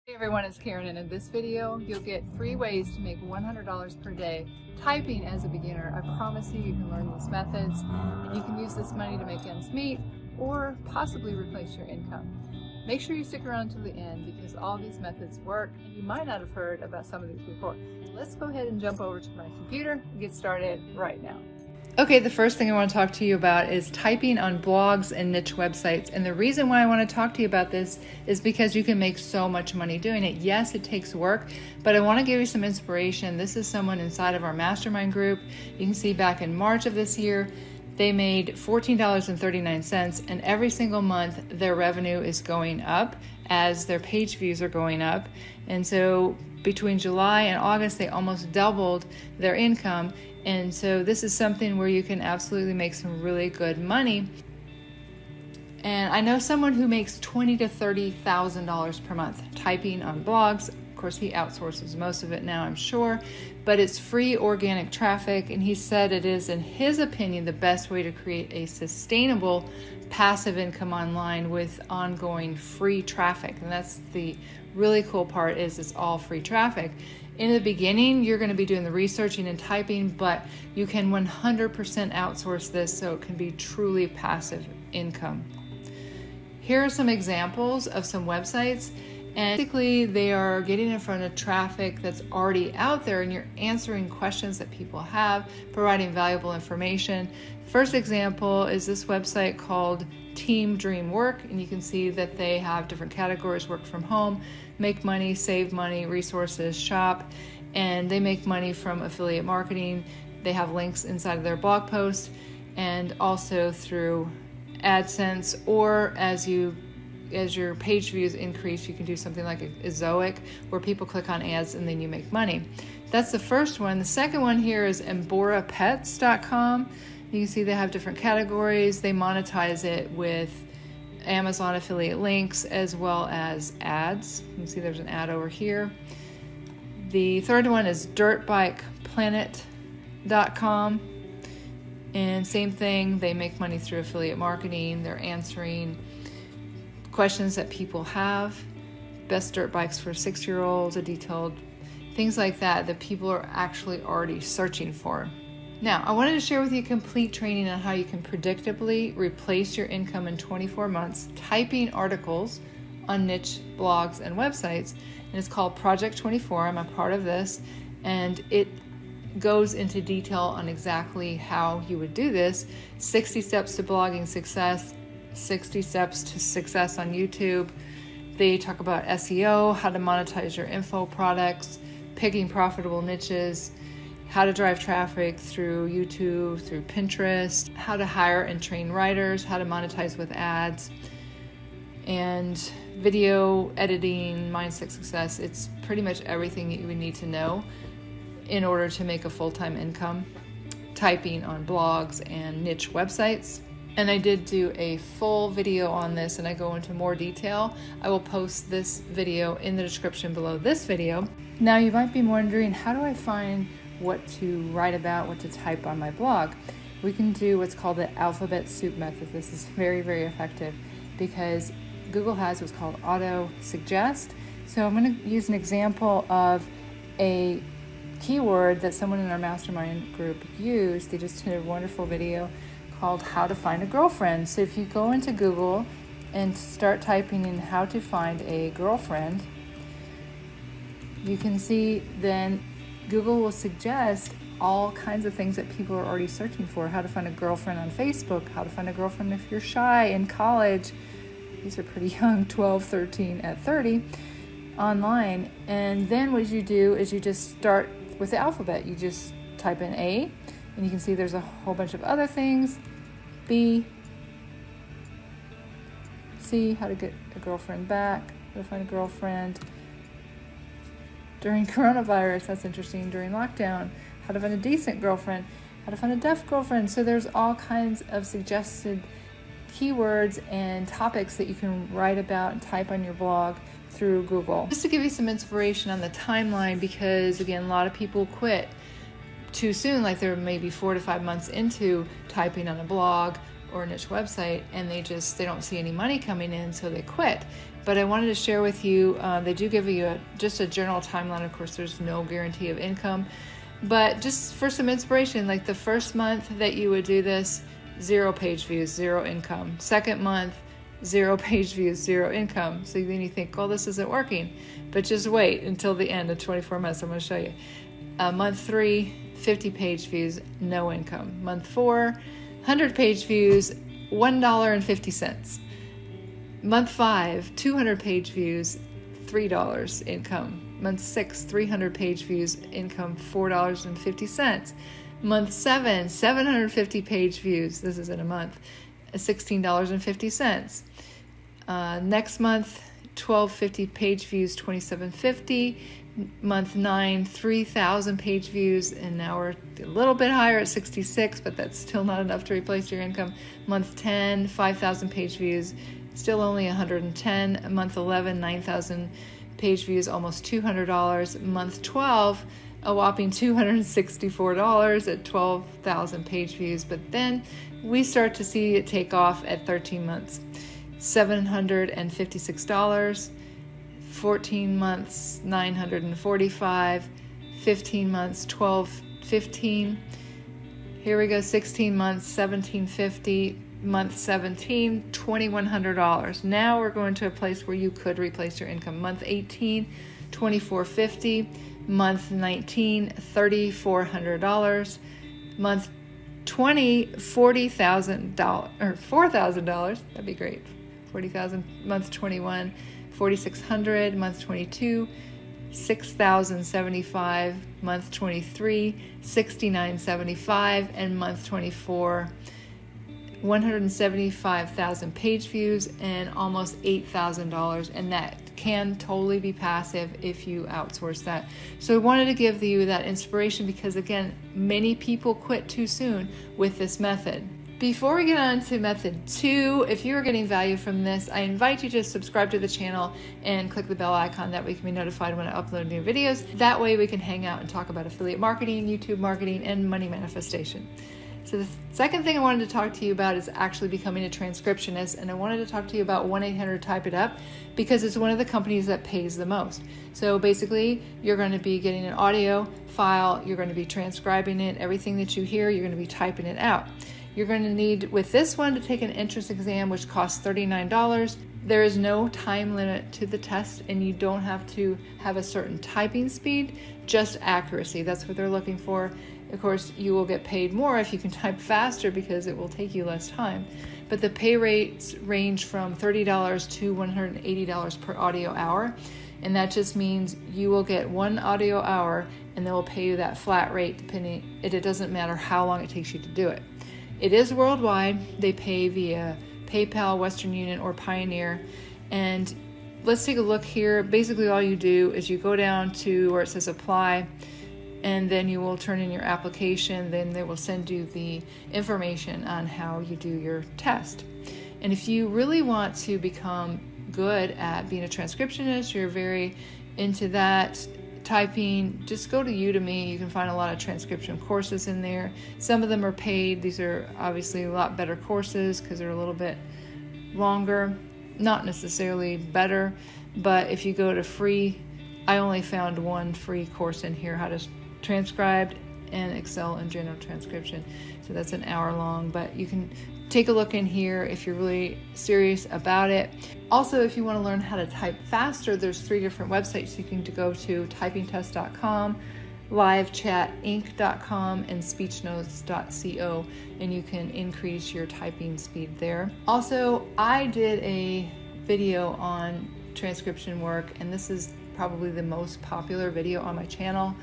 Hey everyone, it's Karen, and in this video you'll get 3 ways to make $100 per day typing as a beginner. I promise you can learn these methods and you can use this money to make ends meet or possibly replace your income. Make sure you stick around until the end because all these methods work and you might not have heard about some of these before. So let's go ahead and jump over to my computer and get started right now. Okay, the first thing I want to talk to you about is typing on blogs and niche websites. And the reason why I want to talk to you about this is because you can make so much money doing it. Yes, it takes work, but I want to give you some inspiration. This is someone inside of our mastermind group. You can see back in March of this year, they made $14.39, and every single month their revenue is going up as their page views are going up. And so between July and August, they almost doubled their income. And so this is something where you can absolutely make some really good money. And I know someone who makes $20,000 to $30,000 per month typing on blogs. Of course, he outsources most of it now, I'm sure, but it's free organic traffic. And he said it is, in his opinion, the best way to create a sustainable passive income online with ongoing free traffic. And that's the really cool part, is it's all free traffic. In the beginning, you're going to be doing the researching and typing, but you can 100% outsource this so it can be truly passive income. Here are some examples of some websites, and basically they are getting in front of traffic that's already out there, and you're answering questions that people have, providing valuable information. First example is this website called Team Dream Work, and you can see that they have different categories: work from home, make money, save money, resources, shop, and they make money from affiliate marketing. They have links inside of their blog post and also through AdSense, or as your page views increase, you can do something like a Zoic where people click on ads and then you make money. That's the first one. The second one here is emborapets.com. You can see they have different categories. They monetize it with Amazon affiliate links as well as ads. You can see there's an ad over here. The third one is dirtbikeplanet.com. And same thing, they make money through affiliate marketing. They're answering questions that people have. Best dirt bikes for 6-year-olds, a detailed, things like that people are actually already searching for. Now, I wanted to share with you complete training on how you can predictably replace your income in 24 months typing articles on niche blogs and websites. And it's called Project 24. I'm a part of this, and it goes into detail on exactly how you would do this. 60 steps to blogging success, 60 steps to success on YouTube. They talk about SEO, how to monetize your info products, picking profitable niches, how to drive traffic through YouTube, through Pinterest, how to hire and train writers, how to monetize with ads, and video editing, mindset success. It's pretty much everything that you would need to know in order to make a full-time income typing on blogs and niche websites. And I did do a full video on this, and I go into more detail. I will post this video in the description below this video. Now you might be wondering, how do I find what to write about, what to type on my blog? We can do what's called the alphabet soup method. This is very, very effective because Google has what's called auto suggest. So I'm going to use an example of a keyword that someone in our mastermind group used. They just did a wonderful video called How to Find a Girlfriend. So if you go into Google and start typing in how to find a girlfriend, you can see then Google will suggest all kinds of things that people are already searching for. How to find a girlfriend on Facebook, how to find a girlfriend if you're shy in college. These are pretty young, 12, 13, at 30, online. And then what you do is you just start with the alphabet. You just type in A, and you can see there's a whole bunch of other things. B, C, how to get a girlfriend back, how to find a girlfriend during coronavirus, that's interesting, during lockdown, how to find a decent girlfriend, how to find a deaf girlfriend. So there's all kinds of suggested keywords and topics that you can write about and type on your blog through Google. Just to give you some inspiration on the timeline, because again, a lot of people quit too soon, like they're maybe 4 to 5 months into typing on a blog or a niche website, and they don't see any money coming in, so they quit. but I wanted to share with you, they do give you just a general timeline. Of course, there's no guarantee of income, but just for some inspiration, like the first month that you would do this, 0 page views, 0 income. Second month, 0 page views, 0 income. So then you think, oh, this isn't working, but just wait until the end of 24 months. I'm going to show you. Month 3, 50 page views, no income. Month 4, 100 page views, $1.50. Month 5, 200 page views, $3 income. Month 6, 300 page views, income $4.50. Month 7, 750 page views, this is in a month, $16.50. Next month, 1250 page views, $27.50. Month 9, 3,000 page views, and now we're a little bit higher at 66, but that's still not enough to replace your income. Month 10, 5,000 page views, still only 110. Month 11, 9,000 page views, almost $200. Month 12, a whopping $264 at 12,000 page views, but then we start to see it take off at 13 months. $756, 14 months, $945, 15 months, $1,215. Here we go, 16 months, $1,750, month 17, $2,100. Now we're going to a place where you could replace your income. Month 18, $2,450, month 19, $3,400, month 20, $40,000 or $4,000. That'd be great. 40,000. Month 21, 4,600. Month 22, 6,075. Month 23, 6,975, and month 24, 175,000 page views and almost $8,000, and that can totally be passive if you outsource that. So I wanted to give you that inspiration because, again, many people quit too soon with this method. Before we get on to method 2, if you're getting value from this, I invite you to subscribe to the channel and click the bell icon. That way you can be notified when I upload new videos. That way we can hang out and talk about affiliate marketing, YouTube marketing, and money manifestation. So the second thing I wanted to talk to you about is actually becoming a transcriptionist, and I wanted to talk to you about 1-800-TYPE-IT-UP because it's one of the companies that pays the most. So basically, you're going to be getting an audio file, you're going to be transcribing it, everything that you hear, you're going to be typing it out. You're going to need, with this one, to take an entrance exam, which costs $39. There is no time limit to the test, and you don't have to have a certain typing speed, just accuracy. That's what they're looking for. Of course, you will get paid more if you can type faster because it will take you less time. But the pay rates range from $30 to $180 per audio hour. And that just means you will get one audio hour and they will pay you that flat rate depending, it doesn't matter how long it takes you to do it. It is worldwide. They pay via PayPal, Western Union, or Pioneer. And let's take a look here. Basically all you do is you go down to where it says apply, and then you will turn in your application. Then they will send you the information on how you do your test. And if you really want to become good at being a transcriptionist, you're very into that, typing, just go to Udemy. You can find a lot of transcription courses in there. Some of them are paid. These are obviously a lot better courses because they're a little bit longer, not necessarily better, but if you go to free, I only found one free course in here, how to transcribe and Excel and general transcription. So that's an hour long, but you can take a look in here if you're really serious about it. Also, if you want to learn how to type faster, there's 3 different websites you can go to: typingtest.com, livechatinc.com, and speechnotes.co, and you can increase your typing speed there. Also, I did a video on transcription work, and this is probably the most popular video on my channel,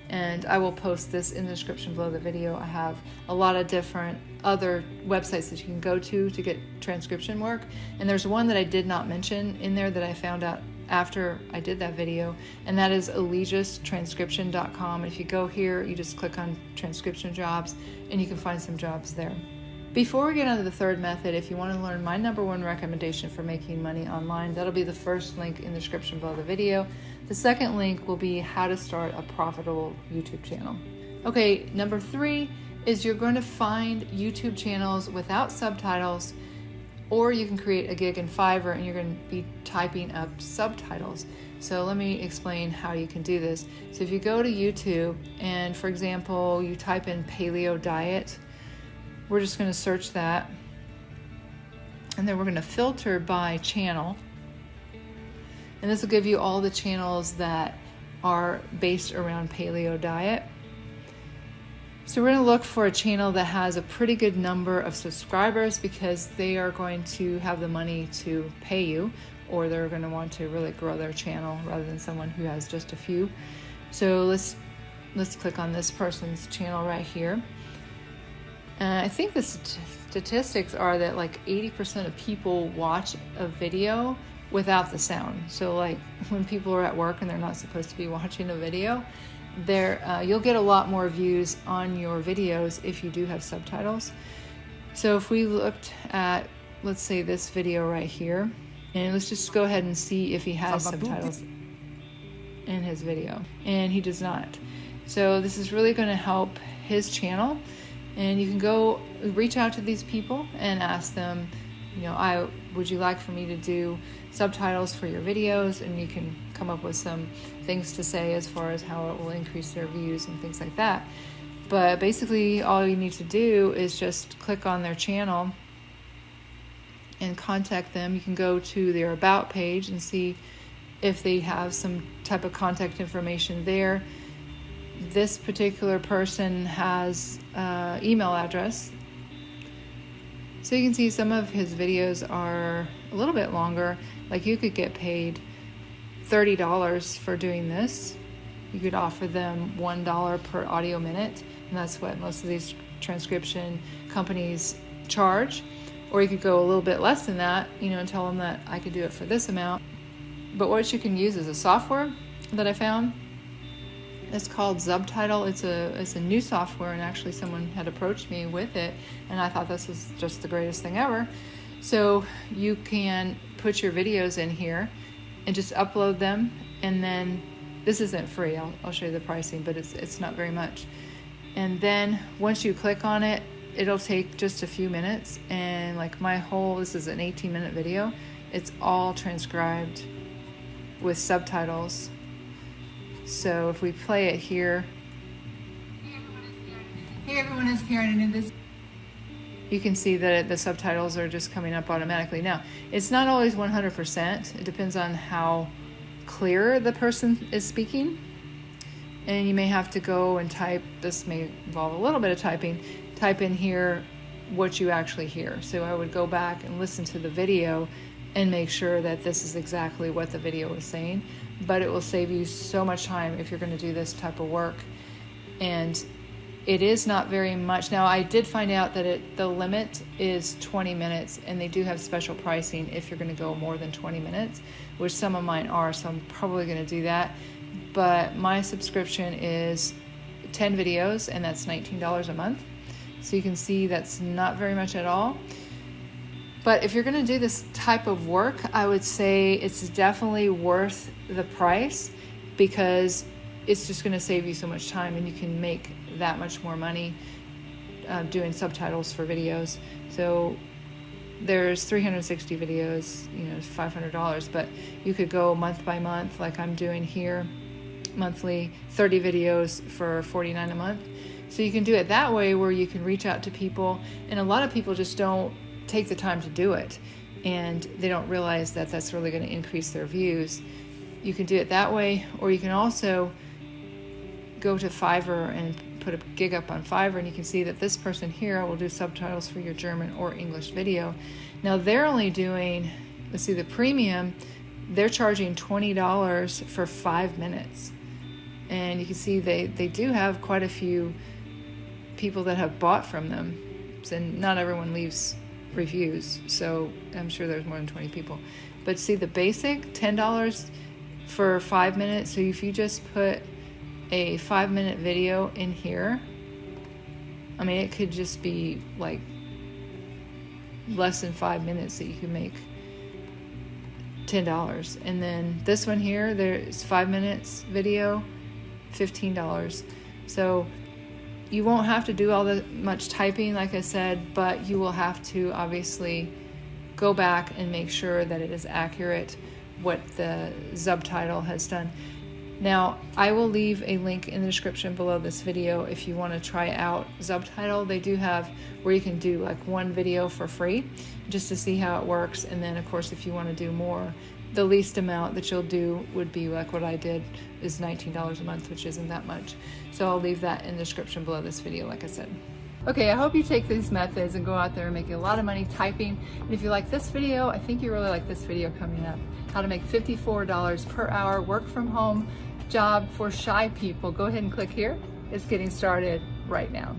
and I will post this in the description below the video. I have a lot of different other websites that you can go to get transcription work, and there's one that I did not mention in there that I found out after I did that video, and that is allegiustranscription.com. If you go here, you just click on transcription jobs and you can find some jobs there. Before we get on to the third method, if you want to learn my #1 recommendation for making money online, that'll be the first link in the description below the video. The second link will be how to start a profitable YouTube channel. Okay, number 3 is you're going to find YouTube channels without subtitles or you can create a gig in Fiverr and you're going to be typing up subtitles. So let me explain how you can do this. So if you go to YouTube and, for example, you type in paleo diet, we're just going to search that, and then we're going to filter by channel, and this will give you all the channels that are based around paleo diet. So we're going to look for a channel that has a pretty good number of subscribers, because they are going to have the money to pay you, or they're going to want to really grow their channel rather than someone who has just a few. So let's click on this person's channel right here. I think the statistics are that like 80% of people watch a video without the sound. So like when people are at work and they're not supposed to be watching a video, you'll get a lot more views on your videos if you do have subtitles. So if we looked at, let's say, this video right here, and let's just go ahead and see if he has subtitles in his video, and he does not. So this is really going to help his channel, and you can go reach out to these people and ask them, would you like for me to do subtitles for your videos? And you can come up with some things to say as far as how it will increase their views and things like that. But basically all you need to do is just click on their channel and contact them. You can go to their About page and see if they have some type of contact information there. This particular person has an email address. So you can see some of his videos are a little bit longer. Like you could get paid $30 for doing this. You could offer them $1 per audio minute, and that's what most of these transcription companies charge. Or you could go a little bit less than that, and tell them that I could do it for this amount. But what you can use is a software that I found. It's called Subtitles. It's a new software, and actually someone had approached me with it, and I thought this was just the greatest thing ever. So you can put your videos in here and just upload them, and then this isn't free. I'll show you the pricing, but it's not very much. And then once you click on it, it'll take just a few minutes, and like this is an 18-minute video. It's all transcribed with subtitles. So if we play it here. Hey everyone, it's Karen, and in this you can see that the subtitles are just coming up automatically. Now, it's not always 100%. It depends on how clear the person is speaking. And you may have to go and type, this may involve a little bit of typing, type in here what you actually hear. So I would go back and listen to the video and make sure that this is exactly what the video is saying. But it will save you so much time if you're going to do this type of work. And it is not very much. Now, I did find out that the limit is 20 minutes, and they do have special pricing if you're going to go more than 20 minutes, which some of mine are, so I'm probably going to do that. But my subscription is 10 videos, and that's $19 a month. So you can see that's not very much at all. But if you're going to do this type of work, I would say it's definitely worth the price, because it's just going to save you so much time, and you can make that much more money doing subtitles for videos. So there's 360 videos, it's $500, but you could go month by month like I'm doing here, monthly, 30 videos for $49 a month. So you can do it that way, where you can reach out to people, and a lot of people just don't take the time to do it, and they don't realize that that's really going to increase their views. You can do it that way, or you can also go to Fiverr and put a gig up on Fiverr, and you can see that this person here will do subtitles for your German or English video. Now they're only doing, let's see, the premium, they're charging $20 for 5 minutes. And you can see they do have quite a few people that have bought from them. And not everyone leaves reviews, so I'm sure there's more than 20 people. But see, the basic, $10 for 5 minutes. So if you just put a 5-minute video in here, I mean, it could just be like less than 5 minutes that you can make $10. And then this one here, there's 5 minutes video, $15. So you won't have to do all that much typing, like I said, but you will have to obviously go back and make sure that it is accurate what the subtitle has done. Now, I will leave a link in the description below this video if you want to try out Subtitle. They do have where you can do like one video for free just to see how it works. And then of course, if you want to do more, the least amount that you'll do would be like what I did, is $19 a month, which isn't that much. So I'll leave that in the description below this video, like I said. Okay, I hope you take these methods and go out there and make a lot of money typing. And if you like this video, I think you really like this video coming up. How to make $54 per hour, work from home job for shy people. Go ahead and click here. It's getting started right now.